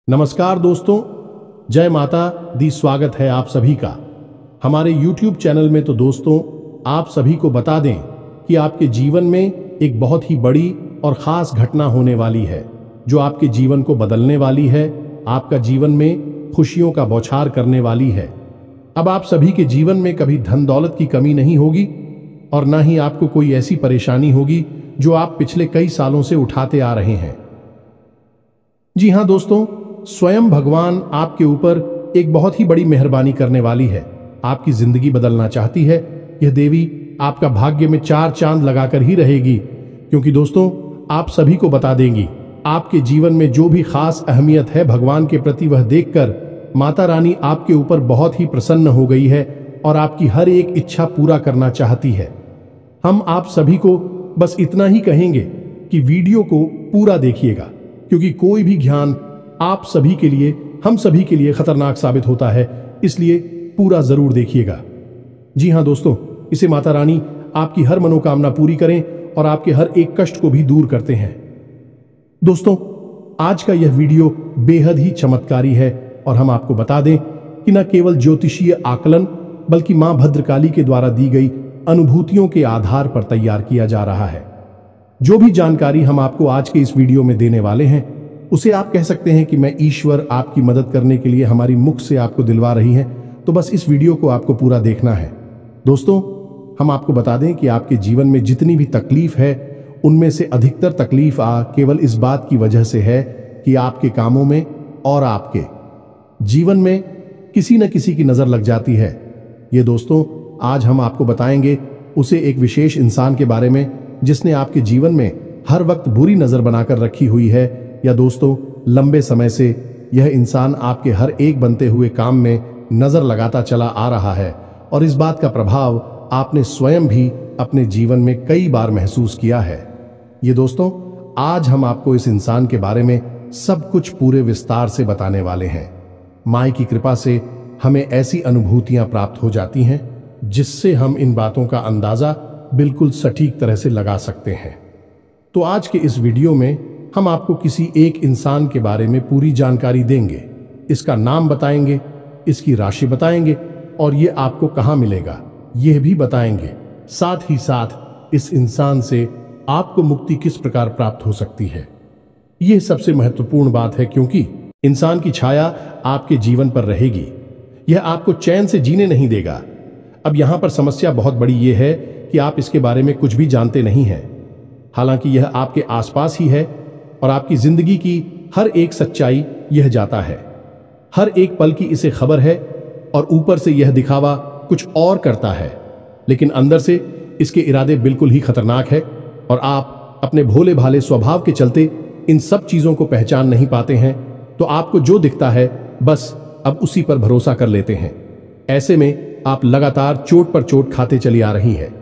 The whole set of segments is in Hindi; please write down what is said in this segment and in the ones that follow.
नमस्कार दोस्तों, जय माता दी। स्वागत है आप सभी का हमारे YouTube चैनल में। तो दोस्तों, आप सभी को बता दें कि आपके जीवन में एक बहुत ही बड़ी और ख़ास घटना होने वाली है जो आपके जीवन को बदलने वाली है, आपका जीवन में खुशियों का बौछार करने वाली है। अब आप सभी के जीवन में कभी धन दौलत की कमी नहीं होगी और ना ही आपको कोई ऐसी परेशानी होगी जो आप पिछले कई सालों से उठाते आ रहे हैं। जी हाँ दोस्तों, स्वयं भगवान आपके ऊपर एक बहुत ही बड़ी मेहरबानी करने वाली है। आपकी जिंदगी बदलना चाहती है। यह देवी आपका भाग्य में 4 चांद लगाकर ही रहेगी, क्योंकि दोस्तों आप सभी को बता देंगी आपके जीवन में जो भी खास अहमियत है भगवान के प्रति, वह देखकर माता रानी आपके ऊपर बहुत ही प्रसन्न हो गई है और आपकी हर एक इच्छा पूरा करना चाहती है। हम आप सभी को बस इतना ही कहेंगे कि वीडियो को पूरा देखिएगा, क्योंकि कोई भी ज्ञान आप सभी के लिए, हम सभी के लिए खतरनाक साबित होता है, इसलिए पूरा जरूर देखिएगा। जी हाँ दोस्तों, इसे माता रानी आपकी हर मनोकामना पूरी करें और आपके हर एक कष्ट को भी दूर करते हैं। दोस्तों, आज का यह वीडियो बेहद ही चमत्कारी है और हम आपको बता दें कि न केवल ज्योतिषीय आकलन बल्कि मां भद्रकाली के द्वारा दी गई अनुभूतियों के आधार पर तैयार किया जा रहा है। जो भी जानकारी हम आपको आज के इस वीडियो में देने वाले हैं, उसे आप कह सकते हैं कि मैं ईश्वर आपकी मदद करने के लिए हमारी मुख से आपको दिलवा रही है। तो बस इस वीडियो को आपको पूरा देखना है। दोस्तों, हम आपको बता दें कि आपके जीवन में जितनी भी तकलीफ है, उनमें से अधिकतर तकलीफ केवल इस बात की वजह से है कि आपके कामों में और आपके जीवन में किसी न किसी की नजर लग जाती है। ये दोस्तों, आज हम आपको बताएंगे उसे एक विशेष इंसान के बारे में जिसने आपके जीवन में हर वक्त बुरी नजर बनाकर रखी हुई है, या दोस्तों लंबे समय से यह इंसान आपके हर एक बनते हुए काम में नजर लगाता चला आ रहा है और इस बात का प्रभाव आपने स्वयं भी अपने जीवन में कई बार महसूस किया है। ये दोस्तों, आज हम आपको इस इंसान के बारे में सब कुछ पूरे विस्तार से बताने वाले हैं। मां की कृपा से हमें ऐसी अनुभूतियां प्राप्त हो जाती हैं जिससे हम इन बातों का अंदाजा बिल्कुल सटीक तरह से लगा सकते हैं। तो आज के इस वीडियो में हम आपको किसी एक इंसान के बारे में पूरी जानकारी देंगे। इसका नाम बताएंगे, इसकी राशि बताएंगे और ये आपको कहां मिलेगा यह भी बताएंगे। साथ ही साथ इस इंसान से आपको मुक्ति किस प्रकार प्राप्त हो सकती है, यह सबसे महत्वपूर्ण बात है, क्योंकि इंसान की छाया आपके जीवन पर रहेगी। यह आपको चैन से जीने नहीं देगा। अब यहां पर समस्या बहुत बड़ी यह है कि आप इसके बारे में कुछ भी जानते नहीं हैं। हालांकि यह आपके आसपास ही है और आपकी जिंदगी की हर एक सच्चाई यह जाता है। हर एक पल की इसे खबर है और ऊपर से यह दिखावा कुछ और करता है, लेकिन अंदर से इसके इरादे बिल्कुल ही खतरनाक है और आप अपने भोले भाले स्वभाव के चलते इन सब चीजों को पहचान नहीं पाते हैं। तो आपको जो दिखता है बस अब उसी पर भरोसा कर लेते हैं। ऐसे में आप लगातार चोट पर चोट खाते चली आ रही है।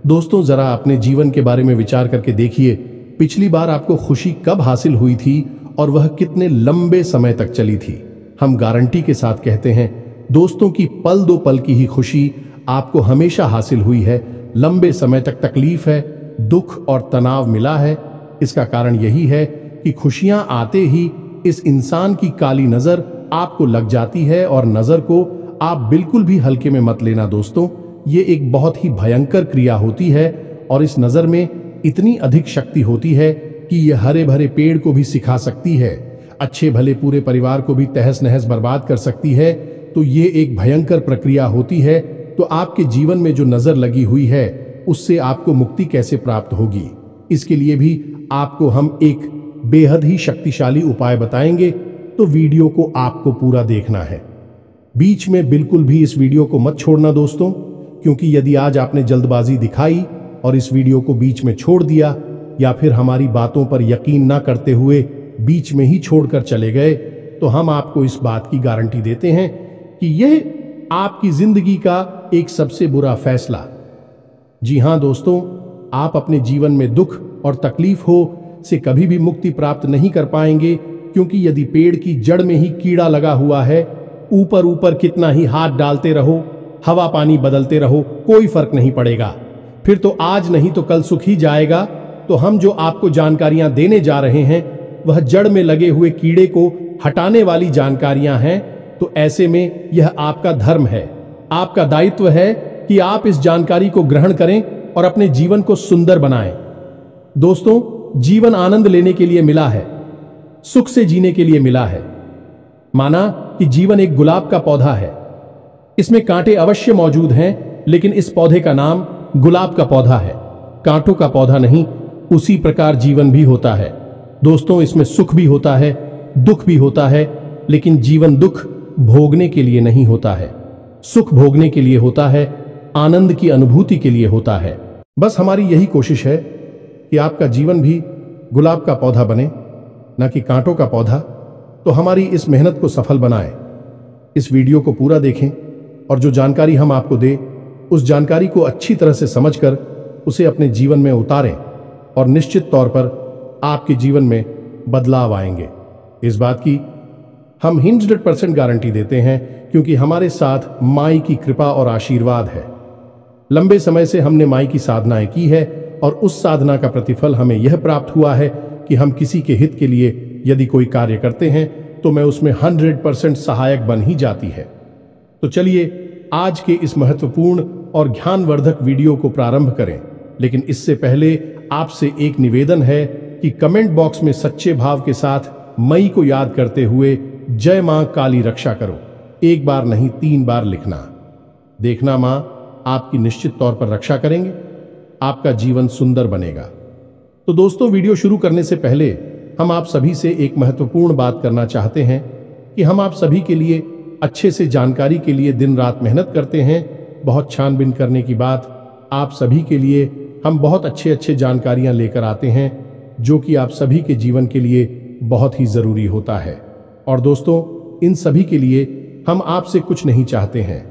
दोस्तों, जरा अपने जीवन के बारे में विचार करके देखिए, पिछली बार आपको खुशी कब हासिल हुई थी और वह कितने लंबे समय तक चली थी। हम गारंटी के साथ कहते हैं दोस्तों की पल दो पल की ही खुशी आपको हमेशा हासिल हुई है। लंबे समय तक तकलीफ है, दुख और तनाव मिला है। इसका कारण यही है कि खुशियां आते ही इस इंसान की काली नजर आपको लग जाती है और नजर को आप बिल्कुल भी हल्के में मत लेना। दोस्तों, ये एक बहुत ही भयंकर क्रिया होती है और इस नजर में इतनी अधिक शक्ति होती है कि यह हरे भरे पेड़ को भी सिखा सकती है, अच्छे भले पूरे परिवार को भी तहस नहस बर्बाद कर सकती है। तो ये एक भयंकर प्रक्रिया होती है। तो आपके जीवन में जो नजर लगी हुई है उससे आपको मुक्ति कैसे प्राप्त होगी, इसके लिए भी आपको हम एक बेहद ही शक्तिशाली उपाय बताएंगे। तो वीडियो को आपको पूरा देखना है, बीच में बिल्कुल भी इस वीडियो को मत छोड़ना दोस्तों, क्योंकि यदि आज आपने जल्दबाजी दिखाई और इस वीडियो को बीच में छोड़ दिया या फिर हमारी बातों पर यकीन ना करते हुए बीच में ही छोड़कर चले गए, तो हम आपको इस बात की गारंटी देते हैं कि यह आपकी जिंदगी का एक सबसे बुरा फैसला। जी हां दोस्तों, आप अपने जीवन में दुख और तकलीफ हो से कभी भी मुक्ति प्राप्त नहीं कर पाएंगे, क्योंकि यदि पेड़ की जड़ में ही कीड़ा लगा हुआ है, ऊपर ऊपर कितना ही हाथ डालते रहो, हवा पानी बदलते रहो, कोई फर्क नहीं पड़ेगा। फिर तो आज नहीं तो कल सुख ही जाएगा। तो हम जो आपको जानकारियां देने जा रहे हैं वह जड़ में लगे हुए कीड़े को हटाने वाली जानकारियां हैं, तो ऐसे में यह आपका धर्म है, आपका दायित्व है कि आप इस जानकारी को ग्रहण करें और अपने जीवन को सुंदर बनाएं। दोस्तों, जीवन आनंद लेने के लिए मिला है, सुख से जीने के लिए मिला है। माना कि जीवन एक गुलाब का पौधा है, इसमें कांटे अवश्य मौजूद हैं, लेकिन इस पौधे का नाम गुलाब का पौधा है, कांटों का पौधा नहीं। उसी प्रकार जीवन भी होता है। दोस्तों, इसमें सुख भी होता है, दुख भी होता है, लेकिन जीवन दुख भोगने के लिए नहीं होता है, सुख भोगने के लिए होता है, आनंद की अनुभूति के लिए होता है। बस हमारी यही कोशिश है कि आपका जीवन भी गुलाब का पौधा बने, न कि कांटों का पौधा। तो हमारी इस मेहनत को सफल बनाएं। इस वीडियो को पूरा देखें और जो जानकारी हम आपको दे, उस जानकारी को अच्छी तरह से समझकर उसे अपने जीवन में उतारें और निश्चित तौर पर आपके जीवन में बदलाव आएंगे। इस बात की हम 100% गारंटी देते हैं, क्योंकि हमारे साथ माई की कृपा और आशीर्वाद है। लंबे समय से हमने माई की साधनाएं की है और उस साधना का प्रतिफल हमें यह प्राप्त हुआ है कि हम किसी के हित के लिए यदि कोई कार्य करते हैं तो मैं उसमें 100% सहायक बन ही जाती है। तो चलिए आज के इस महत्वपूर्ण और ज्ञानवर्धक वीडियो को प्रारंभ करें। लेकिन इससे पहले आपसे एक निवेदन है कि कमेंट बॉक्स में सच्चे भाव के साथ मई को याद करते हुए जय मां काली रक्षा करो, एक बार नहीं 3 बार लिखना। देखना मां आपकी निश्चित तौर पर रक्षा करेंगे, आपका जीवन सुंदर बनेगा। तो दोस्तों, वीडियो शुरू करने से पहले हम आप सभी से एक महत्वपूर्ण बात करना चाहते हैं कि हम आप सभी के लिए अच्छे से जानकारी के लिए दिन रात मेहनत करते हैं। बहुत छानबीन करने की बात, आप सभी के लिए हम बहुत अच्छे जानकारियां लेकर आते हैं, जो कि आप सभी के जीवन के लिए बहुत ही जरूरी होता है। और दोस्तों, इन सभी के लिए हम आपसे कुछ नहीं चाहते हैं,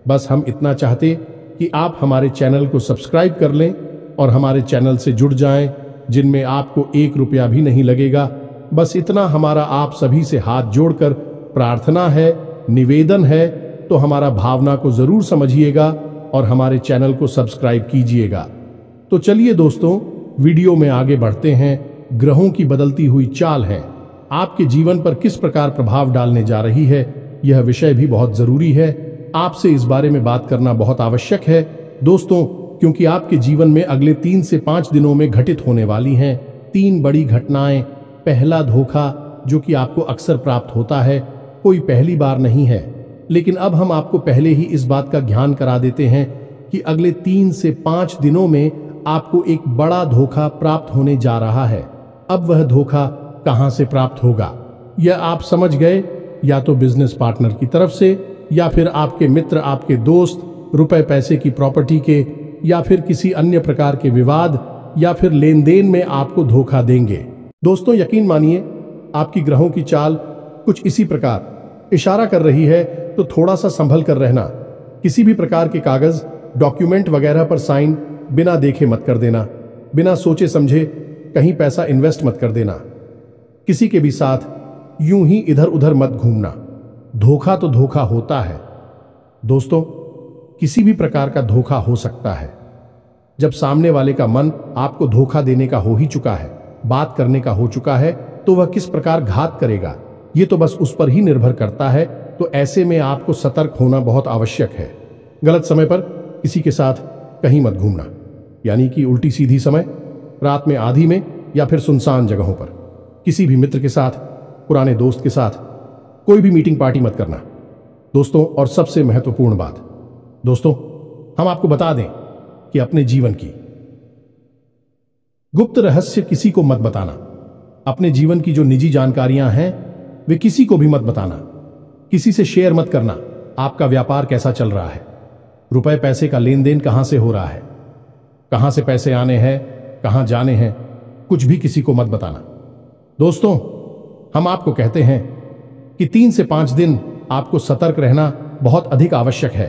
बस हम इतना चाहते कि आप हमारे चैनल को सब्सक्राइब कर लें और हमारे चैनल से जुड़ जाएं, जिनमें आपको 1 रुपया भी नहीं लगेगा। बस इतना हमारा आप सभी से हाथ जोड़कर प्रार्थना है, निवेदन है। तो हमारा भावना को जरूर समझिएगा और हमारे चैनल को सब्सक्राइब कीजिएगा। तो चलिए दोस्तों, वीडियो में आगे बढ़ते हैं। ग्रहों की बदलती हुई चाल है आपके जीवन पर किस प्रकार प्रभाव डालने जा रही है, यह विषय भी बहुत जरूरी है। आपसे इस बारे में बात करना बहुत आवश्यक है दोस्तों, क्योंकि आपके जीवन में अगले 3 से 5 दिनों में घटित होने वाली हैं 3 बड़ी घटनाएं। पहला धोखा, जो कि आपको अक्सर प्राप्त होता है, कोई पहली बार नहीं है, लेकिन अब हम आपको पहले ही इस बात का ज्ञान करा देते हैं कि अगले 3 से 5 दिनों में आपको एक बड़ा धोखा प्राप्त होने जा रहा है। अब वह धोखा कहां से प्राप्त होगा, यह आप समझ गए। या तो बिजनेस पार्टनर की तरफ से, या फिर आपके मित्र, आपके दोस्त, रुपए पैसे की प्रॉपर्टी के, या फिर किसी अन्य प्रकार के विवाद या फिर लेन देन में आपको धोखा देंगे। दोस्तों, यकीन मानिए, आपकी ग्रहों की चाल कुछ इसी प्रकार इशारा कर रही है, तो थोड़ा सा संभल कर रहना। किसी भी प्रकार के कागज, डॉक्यूमेंट वगैरह पर साइन बिना देखे मत कर देना। बिना सोचे समझे कहीं पैसा इन्वेस्ट मत कर देना। किसी के भी साथ यूं ही इधर उधर मत घूमना। धोखा तो धोखा होता है दोस्तों, किसी भी प्रकार का धोखा हो सकता है। जब सामने वाले का मन आपको धोखा देने का हो ही चुका है, बात करने का हो चुका है, तो वह किस प्रकार घात करेगा, ये तो बस उस पर ही निर्भर करता है। तो ऐसे में आपको सतर्क होना बहुत आवश्यक है। गलत समय पर किसी के साथ कहीं मत घूमना, यानी कि उल्टी सीधी समय, रात में आधी में, या फिर सुनसान जगहों पर। किसी भी मित्र के साथ, पुराने दोस्त के साथ कोई भी मीटिंग पार्टी मत करना दोस्तों। और सबसे महत्वपूर्ण बात दोस्तों, हम आपको बता दें कि अपने जीवन की गुप्त रहस्य किसी को मत बताना। अपने जीवन की जो निजी जानकारियां हैं वे किसी को भी मत बताना। किसी से शेयर मत करना। आपका व्यापार कैसा चल रहा है, रुपए पैसे का लेन देन कहां से हो रहा है, कहां से पैसे आने हैं, कहां जाने हैं, कुछ भी किसी को मत बताना दोस्तों। हम आपको कहते हैं कि 3 से 5 दिन आपको सतर्क रहना बहुत अधिक आवश्यक है,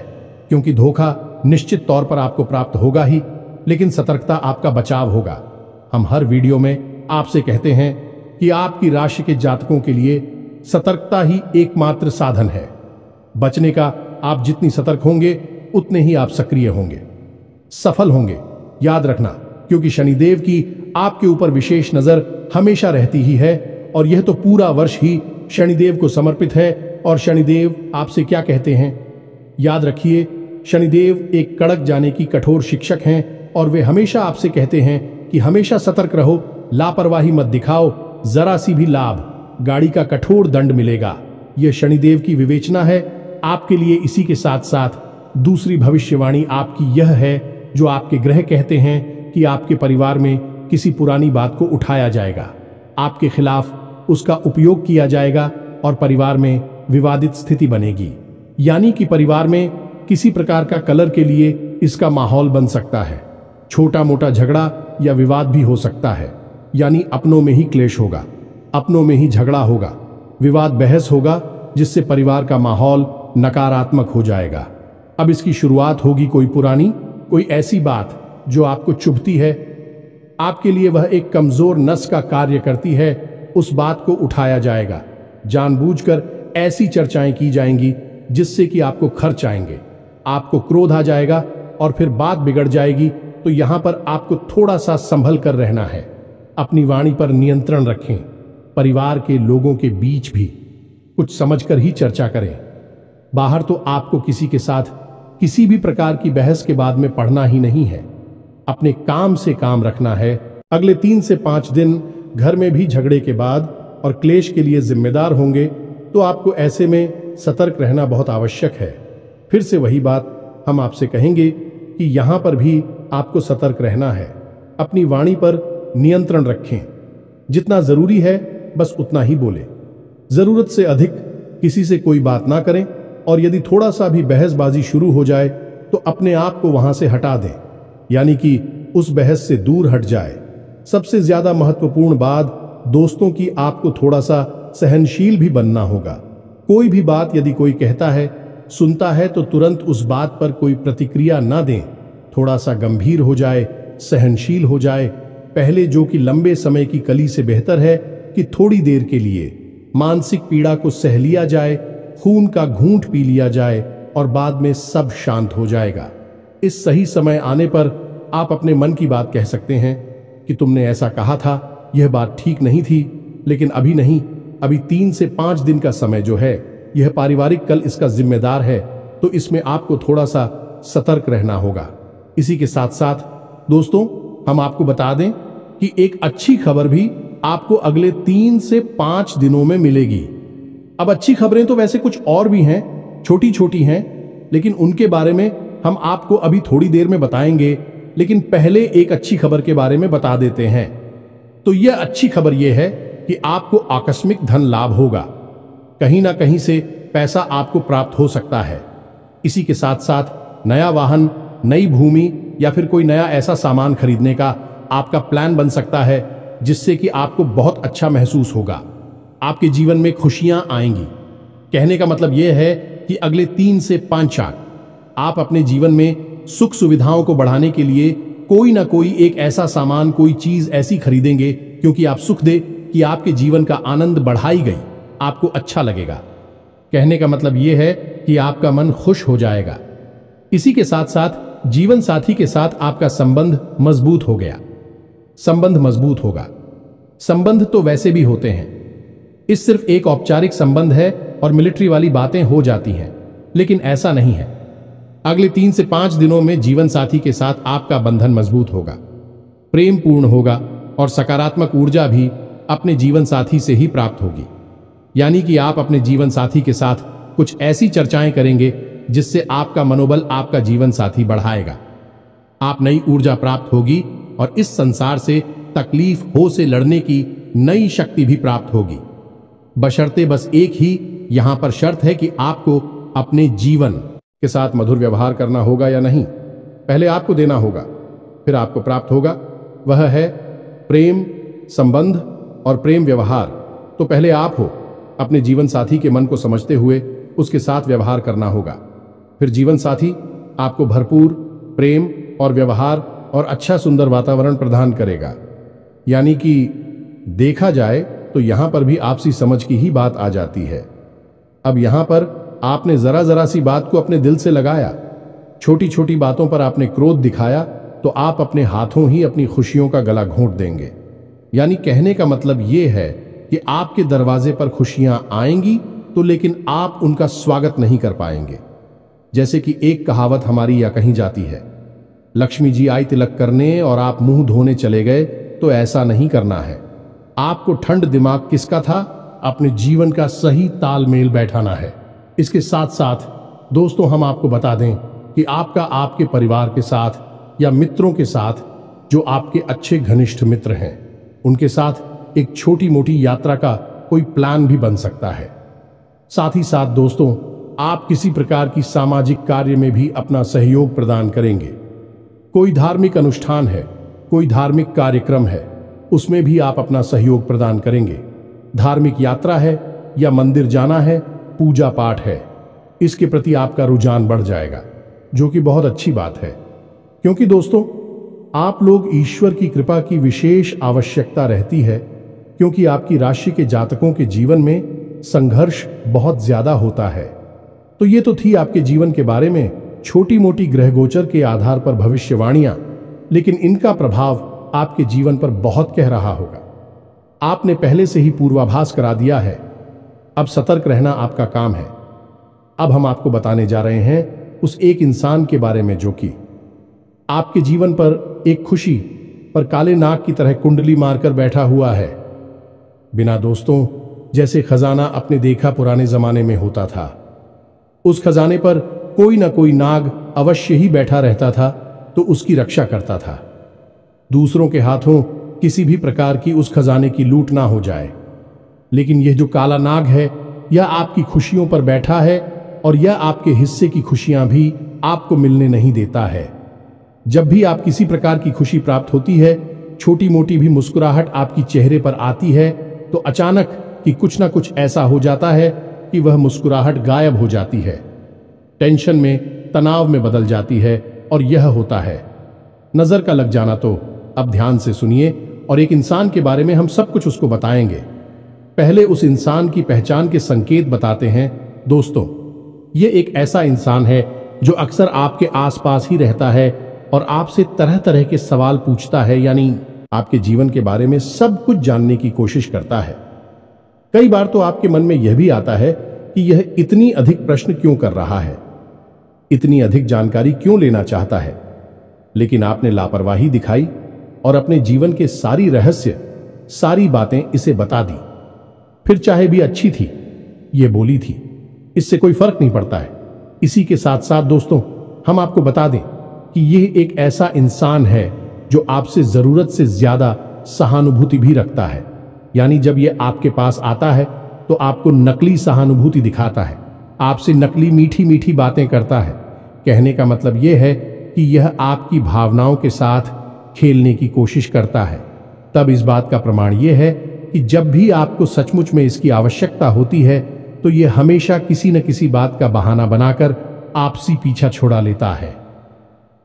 क्योंकि धोखा निश्चित तौर पर आपको प्राप्त होगा ही, लेकिन सतर्कता आपका बचाव होगा। हम हर वीडियो में आपसे कहते हैं कि आपकी राशि के जातकों के लिए सतर्कता ही एकमात्र साधन है। बचने का आप जितनी सतर्क होंगे उतने ही आप सक्रिय होंगे, सफल होंगे। याद रखना, क्योंकि शनिदेव की आपके ऊपर विशेष नजर हमेशा रहती ही है और यह तो पूरा वर्ष ही शनिदेव को समर्पित है। और शनिदेव आपसे क्या कहते हैं? याद रखिए, शनिदेव एक कड़क जाने की कठोर शिक्षक हैं और वे हमेशा आपसे कहते हैं कि हमेशा सतर्क रहो, लापरवाही मत दिखाओ, जरा सी भी लाभ गाड़ी का कठोर दंड मिलेगा। यह शनिदेव की विवेचना है आपके लिए। इसी के साथ साथ दूसरी भविष्यवाणी आपकी यह है, जो आपके ग्रह कहते हैं कि आपके परिवार में किसी पुरानी बात को उठाया जाएगा, आपके खिलाफ उसका उपयोग किया जाएगा और परिवार में विवादित स्थिति बनेगी। यानी कि परिवार में किसी प्रकार का कलर के लिए इसका माहौल बन सकता है। छोटा मोटा झगड़ा या विवाद भी हो सकता है, यानी अपनों में ही क्लेश होगा, अपनों में ही झगड़ा होगा, विवाद बहस होगा, जिससे परिवार का माहौल नकारात्मक हो जाएगा। अब इसकी शुरुआत होगी कोई पुरानी, कोई ऐसी बात जो आपको चुभती है, आपके लिए वह एक कमजोर नस का कार्य करती है, उस बात को उठाया जाएगा। जानबूझकर ऐसी चर्चाएं की जाएंगी जिससे कि आपको खर्च आएंगे, आपको क्रोध आ जाएगा और फिर बात बिगड़ जाएगी। तो यहां पर आपको थोड़ा सा संभल कर रहना है, अपनी वाणी पर नियंत्रण रखें, परिवार के लोगों के बीच भी कुछ समझकर ही चर्चा करें। बाहर तो आपको किसी के साथ किसी भी प्रकार की बहस के बाद में पढ़ना ही नहीं है, अपने काम से काम रखना है। अगले 3 से 5 दिन घर में भी झगड़े के बाद और क्लेश के लिए जिम्मेदार होंगे, तो आपको ऐसे में सतर्क रहना बहुत आवश्यक है। फिर से वही बात हम आपसे कहेंगे कि यहां पर भी आपको सतर्क रहना है, अपनी वाणी पर नियंत्रण रखें, जितना जरूरी है बस उतना ही बोले, जरूरत से अधिक किसी से कोई बात ना करें। और यदि थोड़ा सा भी बहसबाजी शुरू हो जाए तो अपने आप को वहां से हटा दें, यानी कि उस बहस से दूर हट जाए। सबसे ज्यादा महत्वपूर्ण बात, दोस्तों की आपको थोड़ा सा सहनशील भी बनना होगा। कोई भी बात यदि कोई कहता है, सुनता है, तो तुरंत उस बात पर कोई प्रतिक्रिया ना दें, थोड़ा सा गंभीर हो जाए, सहनशील हो जाए। पहले जो कि लंबे समय की कली से बेहतर है कि थोड़ी देर के लिए मानसिक पीड़ा को सह लिया जाए, खून का घूंट पी लिया जाए और बाद में सब शांत हो जाएगा। इस सही समय आने पर आप अपने मन की बात कह सकते हैं कि तुमने ऐसा कहा था, यह बात ठीक नहीं थी, लेकिन अभी नहीं, अभी 3 से 5 दिन का समय जो है, यह पारिवारिक कल इसका जिम्मेदार है, तो इसमें आपको थोड़ा सा सतर्क रहना होगा। इसी के साथ साथ दोस्तों, हम आपको बता दें कि एक अच्छी खबर भी आपको अगले 3 से 5 दिनों में मिलेगी। अब अच्छी खबरें तो वैसे कुछ और भी हैं, छोटी छोटी हैं, लेकिन उनके बारे में हम आपको अभी थोड़ी देर में बताएंगे। लेकिन पहले एक अच्छी खबर के बारे में बता देते हैं। तो यह अच्छी खबर यह है कि आपको आकस्मिक धन लाभ होगा, कहीं ना कहीं से पैसा आपको प्राप्त हो सकता है। इसी के साथ साथ नया वाहन, नई भूमि या फिर कोई नया ऐसा सामान खरीदने का आपका प्लान बन सकता है, जिससे कि आपको बहुत अच्छा महसूस होगा। आपके जीवन में खुशियां आएंगी। कहने का मतलब यह है कि अगले 3 से 5 साल आप अपने जीवन में सुख सुविधाओं को बढ़ाने के लिए कोई ना कोई एक ऐसा सामान, कोई चीज ऐसी खरीदेंगे, क्योंकि आप सुख दे कि आपके जीवन का आनंद बढ़ाई गई, आपको अच्छा लगेगा। कहने का मतलब यह है कि आपका मन खुश हो जाएगा। इसी के साथ साथ जीवन साथी के साथ आपका संबंध मजबूत हो गया, संबंध मजबूत होगा। संबंध तो वैसे भी होते हैं, इस सिर्फ एक औपचारिक संबंध है और मिलिट्री वाली बातें हो जाती हैं, लेकिन ऐसा नहीं है। अगले 3 से 5 दिनों में जीवन साथी के साथ आपका बंधन मजबूत होगा, प्रेम पूर्ण होगा और सकारात्मक ऊर्जा भी अपने जीवन साथी से ही प्राप्त होगी। यानी कि आप अपने जीवन साथी के साथ कुछ ऐसी चर्चाएं करेंगे जिससे आपका मनोबल आपका जीवन साथी बढ़ाएगा। आप नई ऊर्जा प्राप्त होगी और इस संसार से तकलीफ हो से लड़ने की नई शक्ति भी प्राप्त होगी। बशर्ते बस एक ही यहां पर शर्त है कि आपको अपने जीवन के साथ मधुर व्यवहार करना होगा या नहीं। पहले आपको देना होगा, फिर आपको प्राप्त होगा। वह है प्रेम, संबंध और प्रेम व्यवहार। तो पहले आप हो, अपने जीवन साथी के मन को समझते हुए उसके साथ व्यवहार करना होगा। फिर जीवन साथी आपको भरपूर प्रेम और व्यवहार और अच्छा सुंदर वातावरण प्रदान करेगा। यानी कि देखा जाए तो यहां पर भी आपसी समझ की ही बात आ जाती है। अब यहां पर आपने जरा सी बात को अपने दिल से लगाया, छोटी छोटी बातों पर आपने क्रोध दिखाया, तो आप अपने हाथों ही अपनी खुशियों का गला घोंट देंगे। यानी कहने का मतलब ये है कि आपके दरवाजे पर खुशियां आएंगी तो लेकिन आप उनका स्वागत नहीं कर पाएंगे। जैसे कि एक कहावत हमारी या कही जाती है, लक्ष्मी जी आई तिलक करने और आप मुंह धोने चले गए, तो ऐसा नहीं करना है। आपको ठंड दिमाग किसका था, अपने जीवन का सही तालमेल बैठाना है। इसके साथ साथ दोस्तों हम आपको बता दें कि आपका आपके परिवार के साथ या मित्रों के साथ, जो आपके अच्छे घनिष्ठ मित्र हैं, उनके साथ एक छोटी मोटी यात्रा का कोई प्लान भी बन सकता है। साथ ही साथ दोस्तों, आप किसी प्रकार की सामाजिक कार्य में भी अपना सहयोग प्रदान करेंगे। कोई धार्मिक अनुष्ठान है, कोई धार्मिक कार्यक्रम है, उसमें भी आप अपना सहयोग प्रदान करेंगे। धार्मिक यात्रा है या मंदिर जाना है, पूजा पाठ है, इसके प्रति आपका रुझान बढ़ जाएगा, जो कि बहुत अच्छी बात है। क्योंकि दोस्तों, आप लोग ईश्वर की कृपा की विशेष आवश्यकता रहती है, क्योंकि आपकी राशि के जातकों के जीवन में संघर्ष बहुत ज्यादा होता है। तो ये तो थी आपके जीवन के बारे में छोटी मोटी ग्रह गोचर के आधार पर भविष्यवाणियां, लेकिन इनका प्रभाव आपके जीवन पर बहुत कह रहा होगा। आपने पहले से ही पूर्वाभास करा दिया है, अब सतर्क रहना आपका काम है। अब हम आपको बताने जा रहे हैं उस एक इंसान के बारे में जो कि आपके जीवन पर एक खुशी पर काले नाग की तरह कुंडली मारकर बैठा हुआ है। बिना दोस्तों, जैसे खजाना अपने देखा पुराने जमाने में होता था, उस खजाने पर कोई ना कोई नाग अवश्य ही बैठा रहता था, तो उसकी रक्षा करता था। दूसरों के हाथों किसी भी प्रकार की उस खजाने की लूट ना हो जाए। लेकिन यह जो काला नाग है, यह आपकी खुशियों पर बैठा है और यह आपके हिस्से की खुशियां भी आपको मिलने नहीं देता है। जब भी आप किसी प्रकार की खुशी प्राप्त होती है, छोटी मोटी भी मुस्कुराहट आपकी चेहरे पर आती है, तो अचानक कि कुछ ना कुछ ऐसा हो जाता है कि वह मुस्कुराहट गायब हो जाती है, टेंशन में, तनाव में बदल जाती है। और यह होता है नजर का लग जाना। तो अब ध्यान से सुनिए और एक इंसान के बारे में हम सब कुछ उसको बताएंगे। पहले उस इंसान की पहचान के संकेत बताते हैं। दोस्तों, ये एक ऐसा इंसान है जो अक्सर आपके आसपास ही रहता है और आपसे तरह तरह के सवाल पूछता है, यानी आपके जीवन के बारे में सब कुछ जानने की कोशिश करता है। कई बार तो आपके मन में यह भी आता है कि यह इतनी अधिक प्रश्न क्यों कर रहा है, इतनी अधिक जानकारी क्यों लेना चाहता है। लेकिन आपने लापरवाही दिखाई और अपने जीवन के सारी रहस्य, सारी बातें इसे बता दी। फिर चाहे भी अच्छी थी, ये बोली थी, इससे कोई फर्क नहीं पड़ता है। इसी के साथ साथ दोस्तों, हम आपको बता दें कि यह एक ऐसा इंसान है जो आपसे जरूरत से ज्यादा सहानुभूति भी रखता है। यानी जब यह आपके पास आता है तो आपको नकली सहानुभूति दिखाता है, आपसे नकली मीठी मीठी बातें करता है। कहने का मतलब यह है कि यह आपकी भावनाओं के साथ खेलने की कोशिश करता है। तब इस बात का प्रमाण यह है कि जब भी आपको सचमुच में इसकी आवश्यकता होती है, तो यह हमेशा किसी न किसी बात का बहाना बनाकर आपसी पीछा छोड़ा लेता है।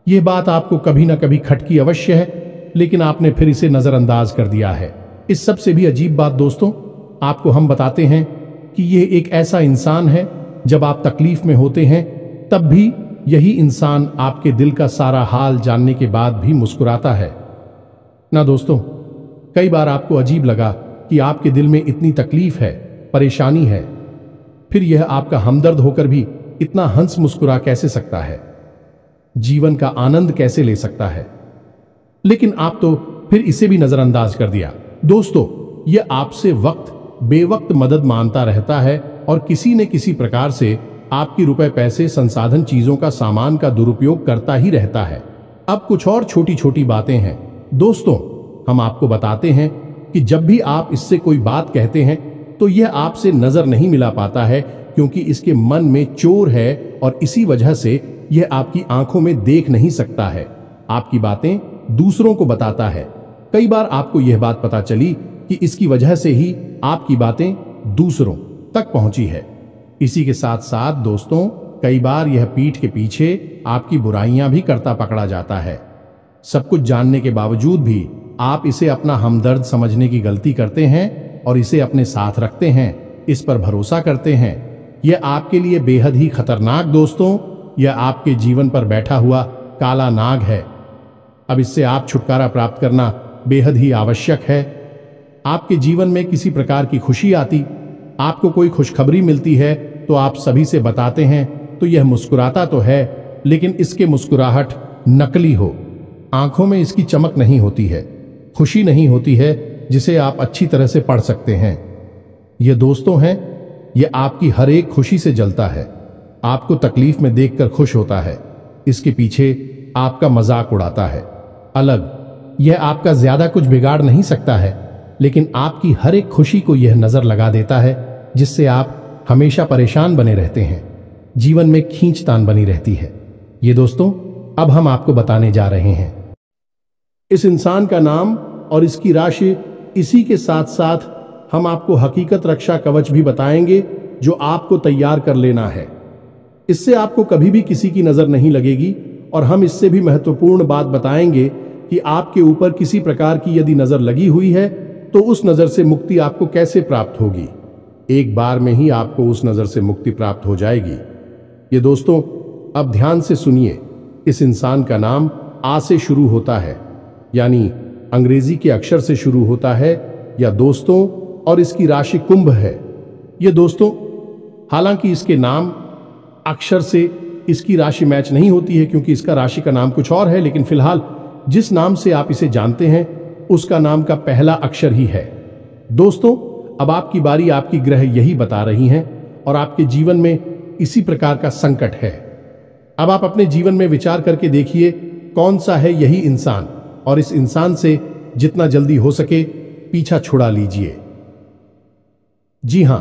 यह बात आपको कभी न कभी खटकी अवश्य है, लेकिन आपने फिर इसे नजरअंदाज कर दिया है। इस सबसे भी अजीब बात दोस्तों, आपको हम बताते हैं कि यह एक ऐसा इंसान है, जब आप तकलीफ में होते हैं तब भी यही इंसान आपके दिल का सारा हाल जानने के बाद भी मुस्कुराता है ना। दोस्तों, कई बार आपको अजीब लगा कि आपके दिल में इतनी तकलीफ है, परेशानी है, फिर यह आपका हमदर्द होकर भी इतना हंस मुस्कुरा कैसे सकता है, जीवन का आनंद कैसे ले सकता है। लेकिन आप तो फिर इसे भी नजरअंदाज कर दिया। दोस्तों, यह आपसे वक्त बेवक्त मदद मांगता रहता है और किसी न किसी प्रकार से आपकी रुपए, पैसे, संसाधन, चीजों का, सामान का दुरुपयोग करता ही रहता है। अब कुछ और छोटी छोटी बातें हैं दोस्तों, हम आपको बताते हैं कि जब भी आप इससे कोई बात कहते हैं तो यह आपसे नजर नहीं मिला पाता है, क्योंकि इसके मन में चोर है और इसी वजह से यह आपकी आंखों में देख नहीं सकता है। आपकी बातें दूसरों को बताता है। कई बार आपको यह बात पता चली कि इसकी वजह से ही आपकी बातें दूसरों तक पहुंची है। इसी के साथ साथ दोस्तों, कई बार यह पीठ के पीछे आपकी बुराइयां भी करता पकड़ा जाता है। सब कुछ जानने के बावजूद भी आप इसे अपना हमदर्द समझने की गलती करते हैं और इसे अपने साथ रखते हैं, इस पर भरोसा करते हैं। यह आपके लिए बेहद ही खतरनाक दोस्तों, यह आपके जीवन पर बैठा हुआ काला नाग है। अब इससे आप छुटकारा प्राप्त करना बेहद ही आवश्यक है। आपके जीवन में किसी प्रकार की खुशी आती, आपको कोई खुशखबरी मिलती है तो आप सभी से बताते हैं तो यह मुस्कुराता तो है, लेकिन इसके मुस्कुराहट नकली हो। आंखों में इसकी चमक नहीं होती है, खुशी नहीं होती है जिसे आप अच्छी तरह से पढ़ सकते हैं। ये दोस्तों हैं, ये आपकी हर एक खुशी से जलता है, आपको तकलीफ में देखकर खुश होता है, इसके पीछे आपका मजाक उड़ाता है। अलग, यह आपका ज्यादा कुछ बिगाड़ नहीं सकता है, लेकिन आपकी हर एक खुशी को यह नजर लगा देता है, जिससे आप हमेशा परेशान बने रहते हैं, जीवन में खींचतान बनी रहती है। ये दोस्तों, अब हम आपको बताने जा रहे हैं इस इंसान का नाम और इसकी राशि। इसी के साथ साथ हम आपको हकीकत रक्षा कवच भी बताएंगे जो आपको तैयार कर लेना है। इससे आपको कभी भी किसी की नजर नहीं लगेगी, और हम इससे भी महत्वपूर्ण बात बताएंगे कि आपके ऊपर किसी प्रकार की यदि नजर लगी हुई है तो उस नजर से मुक्ति आपको कैसे प्राप्त होगी। एक बार में ही आपको उस नजर से मुक्ति प्राप्त हो जाएगी। ये दोस्तों, अब ध्यान से सुनिए। इस इंसान का नाम आ से शुरू होता है, यानी अंग्रेजी के अक्षर से शुरू होता है या दोस्तों, और इसकी राशि कुंभ है। ये दोस्तों, हालांकि इसके नाम अक्षर से इसकी राशि मैच नहीं होती है क्योंकि इसका राशि का नाम कुछ और है, लेकिन फिलहाल जिस नाम से आप इसे जानते हैं उसका नाम का पहला अक्षर ही है। दोस्तों, अब आपकी बारी, आपकी ग्रह यही बता रही हैं और आपके जीवन में इसी प्रकार का संकट है। अब आप अपने जीवन में विचार करके देखिए कौन सा है यही इंसान, और इस इंसान से जितना जल्दी हो सके पीछा छुड़ा लीजिए। जी हां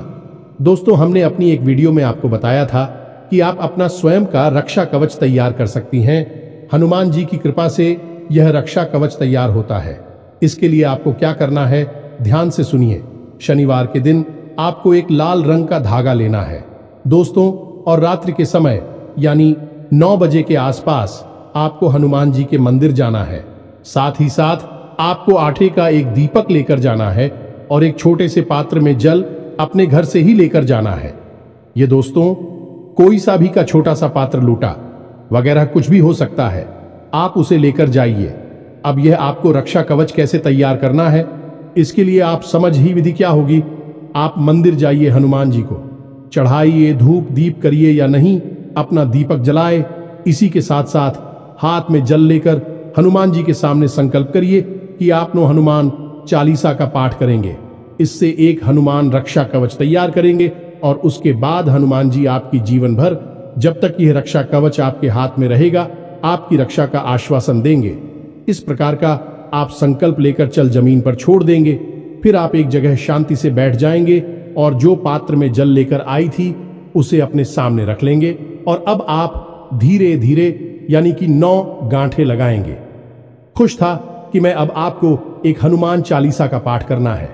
दोस्तों, हमने अपनी एक वीडियो में आपको बताया था कि आप अपना स्वयं का रक्षा कवच तैयार कर सकती हैं। हनुमान जी की कृपा से यह रक्षा कवच तैयार होता है। इसके लिए आपको क्या करना है, ध्यान से सुनिए। शनिवार के दिन आपको एक लाल रंग का धागा लेना है दोस्तों, और रात्रि के समय यानी 9 बजे के आसपास आपको हनुमान जी के मंदिर जाना है। साथ ही साथ आपको आटे का एक दीपक लेकर जाना है और एक छोटे से पात्र में जल अपने घर से ही लेकर जाना है। ये दोस्तों, कोई सा भी का छोटा सा पात्र, लूटा वगैरह कुछ भी हो सकता है, आप उसे लेकर जाइए। अब यह आपको रक्षा कवच कैसे तैयार करना है, इसके लिए आप समझ ही विधि क्या होगी। आप मंदिर जाइए, हनुमान जी को चढ़ाइए, धूप दीप करिए या नहीं, अपना दीपक जलाए। इसी के साथ साथ हाथ में जल लेकर हनुमान जी के सामने संकल्प करिए कि आप हनुमान चालीसा का पाठ करेंगे। इससे एक हनुमान रक्षा कवच तैयार करेंगे और उसके बाद हनुमान जी आपकी जीवन भर, जब तक यह रक्षा कवच आपके हाथ में रहेगा, आपकी रक्षा का आश्वासन देंगे। इस प्रकार का आप संकल्प लेकर चल जमीन पर छोड़ देंगे। फिर आप एक जगह शांति से बैठ जाएंगे और जो पात्र में जल लेकर आई थी उसे अपने सामने रख लेंगे। और अब आप धीरे धीरे यानी कि 9 गांठें लगाएंगे। खुश था कि मैं अब आपको एक हनुमान चालीसा का पाठ करना है।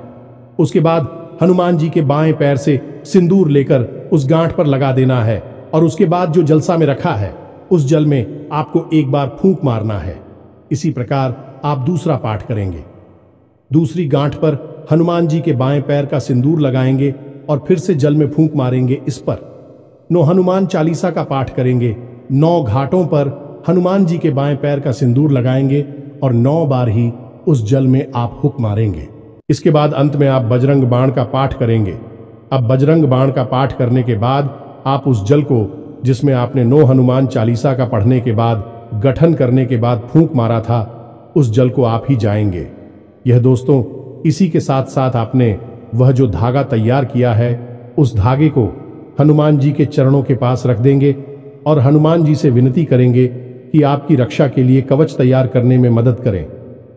उसके बाद हनुमान जी के बाएं पैर से सिंदूर लेकर उस गांठ पर लगा देना है, और उसके बाद जो जलसा में रखा है उस जल में आपको एक बार फूंक मारना है। इसी प्रकार आप दूसरा पाठ करेंगे। दूसरी गांठ पर हनुमान जी के बाएं पैर का सिंदूर लगाएंगे और फिर से जल में फूंक मारेंगे। इस पर 9 हनुमान चालीसा का पाठ करेंगे। 9 घाटों पर हनुमान जी के बाएं पैर का सिंदूर लगाएंगे और 9 बार ही उस जल में आप हुक मारेंगे। इसके बाद अंत में आप बजरंग बाण का पाठ करेंगे। अब बजरंग बाण का पाठ करने के बाद आप उस जल को, जिसमें आपने 9 हनुमान चालीसा का पढ़ने के बाद, गठन करने के बाद फूंक मारा था, उस जल को आप ही जाएंगे। यह दोस्तों, इसी के साथ साथ आपने वह जो धागा तैयार किया है उस धागे को हनुमान जी के चरणों के पास रख देंगे और हनुमान जी से विनती करेंगे कि आपकी रक्षा के लिए कवच तैयार करने में मदद करें।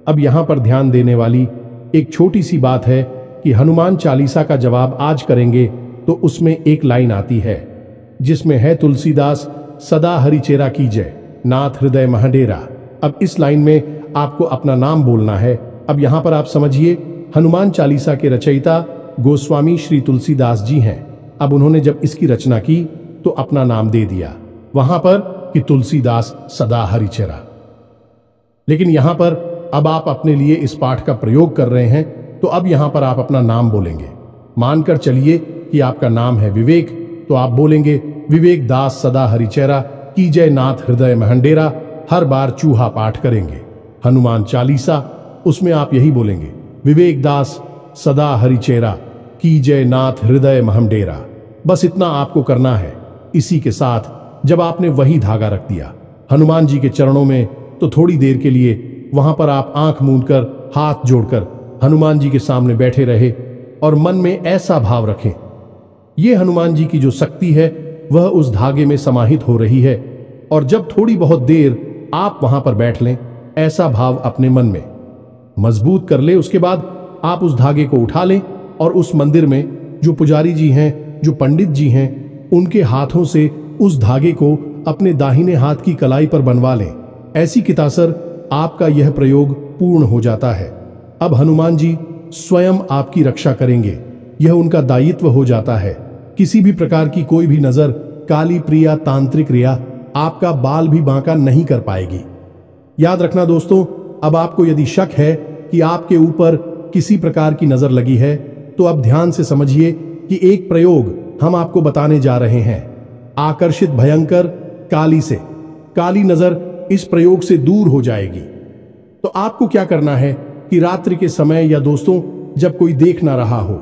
अब यहाँ पर ध्यान देने वाली एक छोटी सी बात है कि हनुमान चालीसा का जवाब आज करेंगे तो उसमें एक लाइन आती है जिसमें है, तुलसीदास सदा हरिचेरा कीजय, नाथ हृदय महडेरा। अब इस लाइन में आपको अपना नाम बोलना है। अब यहाँ पर आप समझिए, हनुमान चालीसा के रचयिता गोस्वामी श्री तुलसीदास जी हैं। अब उन्होंने जब इसकी रचना की तो अपना नाम दे दिया वहां पर कि तुलसीदास सदा हरिचेरा। लेकिन यहां पर अब आप अपने लिए इस पाठ का प्रयोग कर रहे हैं, तो अब यहां पर आप अपना नाम बोलेंगे। मानकर चलिए कि आपका नाम है विवेक, तो आप बोलेंगे, विवेक दास सदा हरिचेरा की जय, नाथ हृदय महंडेरा। हर बार चूहा पाठ करेंगे। हनुमान चालीसा, उसमें आप यही बोलेंगे, विवेक दास सदा हरिचेरा, की जय नाथ हृदय महम डेरा। बस इतना आपको करना है। इसी के साथ जब आपने वही धागा रख दिया हनुमान जी के चरणों में, तो थोड़ी देर के लिए वहां पर आप आंख मूंदकर हाथ जोड़कर हनुमान जी के सामने बैठे रहे और मन में ऐसा भाव रखें, ये हनुमान जी की जो शक्ति है वह उस धागे में समाहित हो रही है। और जब थोड़ी बहुत देर आप वहां पर बैठ लें, ऐसा भाव अपने मन में मजबूत कर ले, उसके बाद आप उस धागे को उठा लें और उस मंदिर में जो पुजारी जी हैं, जो पंडित जी हैं, उनके हाथों से उस धागे को अपने दाहिने हाथ की कलाई पर बनवा लें। ऐसी कितासर आपका यह प्रयोग पूर्ण हो जाता है। अब हनुमान जी स्वयं आपकी रक्षा करेंगे, यह उनका दायित्व हो जाता है। किसी भी प्रकार की कोई भी नजर, काली प्रिया, तांत्रिक क्रिया आपका बाल भी बांका नहीं कर पाएगी। याद रखना दोस्तों, अब आपको यदि शक है कि आपके ऊपर किसी प्रकार की नजर लगी है, तो अब ध्यान से समझिए कि एक प्रयोग हम आपको बताने जा रहे हैं। आकर्षित भयंकर काली से, काली नजर इस प्रयोग से दूर हो जाएगी। तो आपको क्या करना है कि रात्रि के समय या दोस्तों जब कोई देख ना रहा हो,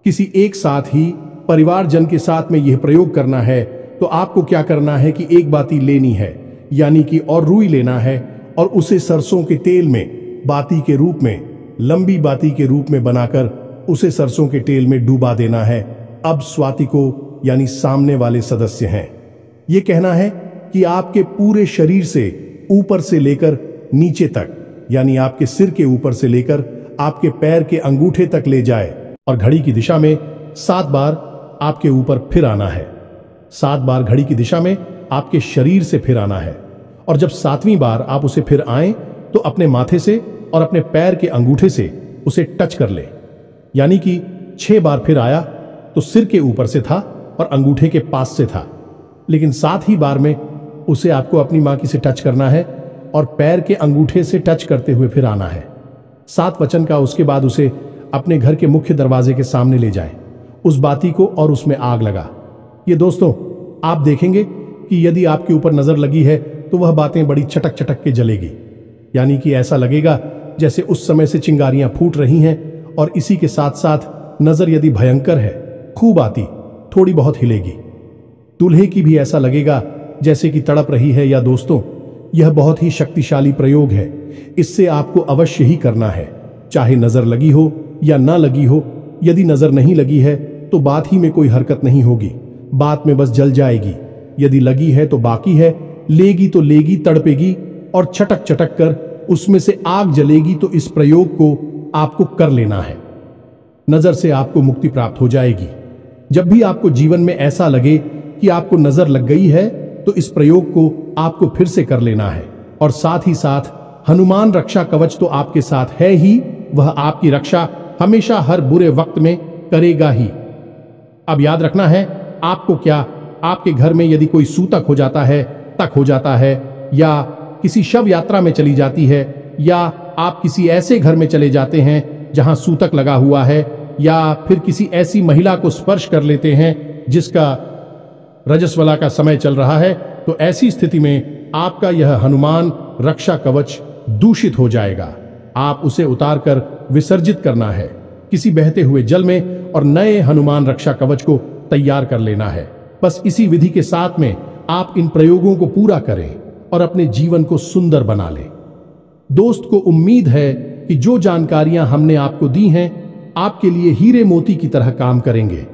किसी एक साथ ही परिवारजन के साथ में यह प्रयोग करना है, तो आपको क्या करना है कि एक बाती लेनी है, यानी कि और रुई लेना है और उसे सरसों के तेल में बाती के रूप में, लंबी बाती के रूप में बनाकर उसे सरसों के तेल में डूबा देना है। अब स्वाति को, यानी सामने वाले सदस्य हैं, ये कहना है कि आपके पूरे शरीर से ऊपर से लेकर नीचे तक, यानी आपके सिर के ऊपर से लेकर आपके पैर के अंगूठे तक ले जाए और घड़ी की दिशा में 7 बार आपके ऊपर फिर आना है। 7 बार घड़ी की दिशा में आपके शरीर से फिर आना है। और जब 7वीं बार आप उसे फिर आए, तो अपने माथे से और अपने पैर के अंगूठे से उसे टच कर ले, यानी कि 6 बार फिर आया तो सिर के ऊपर से था और अंगूठे के पास से था, लेकिन 7 ही बार में उसे आपको अपनी मां की से टच करना है और पैर के अंगूठे से टच करते हुए फिर आना है। 7 वचन का उसके बाद उसे अपने घर के मुख्य दरवाजे के सामने ले जाएं, उस बाती को, और उसमें आग लगा। ये दोस्तों आप देखेंगे कि यदि आपके ऊपर नजर लगी है तो वह बातें बड़ी चटक चटक के जलेगी, यानी कि ऐसा लगेगा जैसे उस समय से चिंगारियां फूट रही हैं। और इसी के साथ साथ नजर यदि भयंकर है, खूब आती, थोड़ी बहुत हिलेगी। दूल्हे की भी ऐसा लगेगा जैसे कि तड़प रही है। या दोस्तों यह बहुत ही शक्तिशाली प्रयोग है, इससे आपको अवश्य ही करना है, चाहे नजर लगी हो या ना लगी हो। यदि नजर नहीं लगी है तो बात ही में कोई हरकत नहीं होगी, बात में बस जल जाएगी। यदि लगी है तो बाकी है, लेगी तो लेगी, तड़पेगी और छटक चटक कर उसमें से आग जलेगी। तो इस प्रयोग को आपको कर लेना है, नजर से आपको मुक्ति प्राप्त हो जाएगी। जब भी आपको जीवन में ऐसा लगे कि आपको नजर लग गई है, तो इस प्रयोग को आपको फिर से कर लेना है। और साथ ही साथ हनुमान रक्षा कवच तो आपके साथ है ही, वह आपकी रक्षा हमेशा हर बुरे वक्त में करेगा ही। अब याद रखना है आपको, क्या आपके घर में यदि कोई सूतक हो जाता है, तक हो जाता है, या किसी शव यात्रा में चली जाती है, या आप किसी ऐसे घर में चले जाते हैं जहां सूतक लगा हुआ है, या फिर किसी ऐसी महिला को स्पर्श कर लेते हैं जिसका रजस्वला का समय चल रहा है, तो ऐसी स्थिति में आपका यह हनुमान रक्षा कवच दूषित हो जाएगा। आप उसे उतारकर विसर्जित करना है किसी बहते हुए जल में और नए हनुमान रक्षा कवच को तैयार कर लेना है। बस इसी विधि के साथ में आप इन प्रयोगों को पूरा करें और अपने जीवन को सुंदर बना लें। दोस्त को उम्मीद है कि जो जानकारियां हमने आपको दी हैं आपके लिए हीरे मोती की तरह काम करेंगे।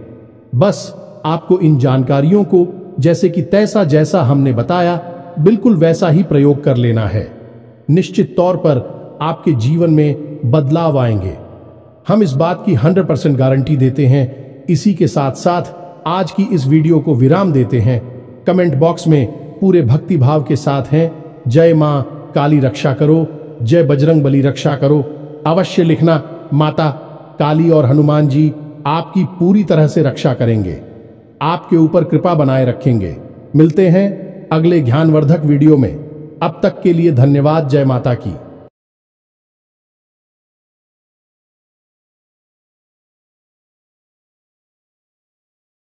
बस आपको इन जानकारियों को जैसे कि तैसा जैसा हमने बताया बिल्कुल वैसा ही प्रयोग कर लेना है। निश्चित तौर पर आपके जीवन में बदलाव आएंगे, हम इस बात की 100% गारंटी देते हैं। इसी के साथ साथ आज की इस वीडियो को विराम देते हैं। कमेंट बॉक्स में पूरे भक्ति भाव के साथ हैं, जय मां काली रक्षा करो, जय बजरंग बली रक्षा करो, अवश्य लिखना। माता काली और हनुमान जी आपकी पूरी तरह से रक्षा करेंगे, आपके ऊपर कृपा बनाए रखेंगे। मिलते हैं अगले ज्ञानवर्धक वीडियो में, अब तक के लिए धन्यवाद। जय माता की।